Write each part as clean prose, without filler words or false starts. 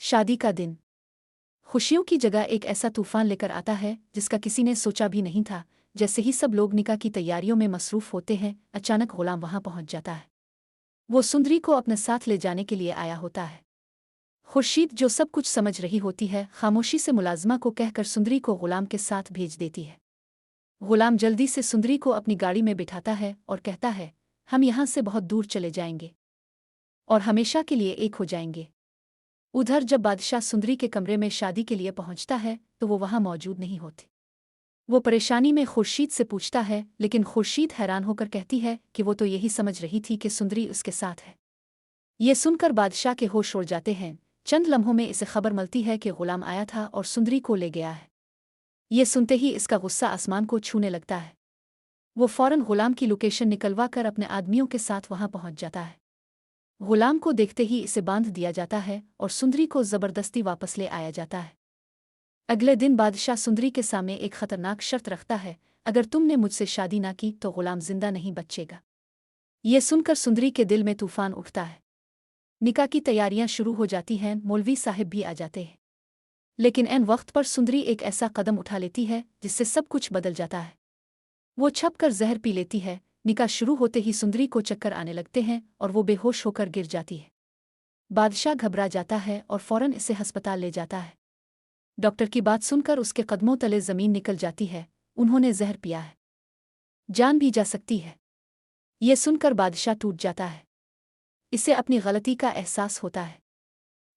शादी का दिन खुशियों की जगह एक ऐसा तूफान लेकर आता है जिसका किसी ने सोचा भी नहीं था। जैसे ही सब लोग निकाह की तैयारियों में मसरूफ होते हैं, अचानक गुलाम वहां पहुंच जाता है। वो सुंदरी को अपने साथ ले जाने के लिए आया होता है। खुर्शीद, जो सब कुछ समझ रही होती है, खामोशी से मुलाजमा को कहकर सुंदरी को गुलाम के साथ भेज देती है। गुलाम जल्दी से सुंदरी को अपनी गाड़ी में बिठाता है और कहता है, हम यहाँ से बहुत दूर चले जाएंगे और हमेशा के लिए एक हो जाएंगे। उधर जब बादशाह सुंदरी के कमरे में शादी के लिए पहुंचता है तो वो वहां मौजूद नहीं होती। वो परेशानी में खुर्शीद से पूछता है, लेकिन खुर्शीद हैरान होकर कहती है कि वो तो यही समझ रही थी कि सुंदरी उसके साथ है। ये सुनकर बादशाह के होश उड़ जाते हैं। चंद लम्हों में इसे खबर मिलती है कि गुलाम आया था और सुंदरी को ले गया है। ये सुनते ही इसका गुस्सा आसमान को छूने लगता है। वो फौरन गुलाम की लोकेशन निकलवा कर अपने आदमियों के साथ वहां पहुंच जाता है। गुलाम को देखते ही इसे बांध दिया जाता है और सुंदरी को जबरदस्ती वापस ले आया जाता है। अगले दिन बादशाह सुंदरी के सामने एक खतरनाक शर्त रखता है, अगर तुमने मुझसे शादी ना की तो गुलाम जिंदा नहीं बचेगा। ये सुनकर सुंदरी के दिल में तूफान उठता है। निकाह की तैयारियां शुरू हो जाती हैं, मौलवी साहिब भी आ जाते हैं। लेकिन ऐन वक्त पर सुंदरी एक ऐसा कदम उठा लेती है जिससे सब कुछ बदल जाता है। वो छप कर जहर पी लेती है। निकाह शुरू होते ही सुंदरी को चक्कर आने लगते हैं और वो बेहोश होकर गिर जाती है। बादशाह घबरा जाता है और फौरन इसे अस्पताल ले जाता है। डॉक्टर की बात सुनकर उसके कदमों तले जमीन निकल जाती है। उन्होंने जहर पिया है, जान भी जा सकती है। ये सुनकर बादशाह टूट जाता है। इसे अपनी गलती का एहसास होता है।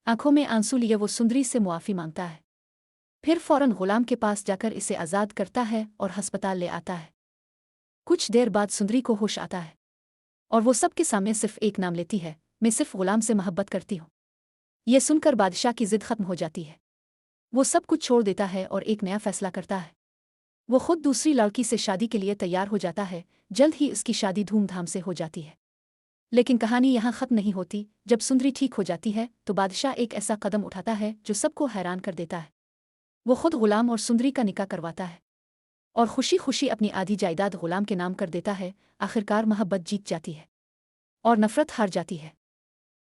आंखों में आंसू लिए वो सुंदरी से मुआफ़ी मांगता है। फिर फौरन गुलाम के पास जाकर इसे आज़ाद करता है और अस्पताल ले आता है। कुछ देर बाद सुंदरी को होश आता है और वो सबके सामने सिर्फ एक नाम लेती है, मैं सिर्फ गुलाम से मोहब्बत करती हूँ। ये सुनकर बादशाह की जिद खत्म हो जाती है। वो सब कुछ छोड़ देता है और एक नया फैसला करता है। वो खुद दूसरी लड़की से शादी के लिए तैयार हो जाता है। जल्द ही उसकी शादी धूमधाम से हो जाती है। लेकिन कहानी यहाँ खत्म नहीं होती। जब सुंदरी ठीक हो जाती है तो बादशाह एक ऐसा कदम उठाता है जो सबको हैरान कर देता है। वो खुद गुलाम और सुंदरी का निकाह करवाता है और खुशी खुशी अपनी आधी जायदाद गुलाम के नाम कर देता है। आखिरकार मोहब्बत जीत जाती है और नफरत हार जाती है।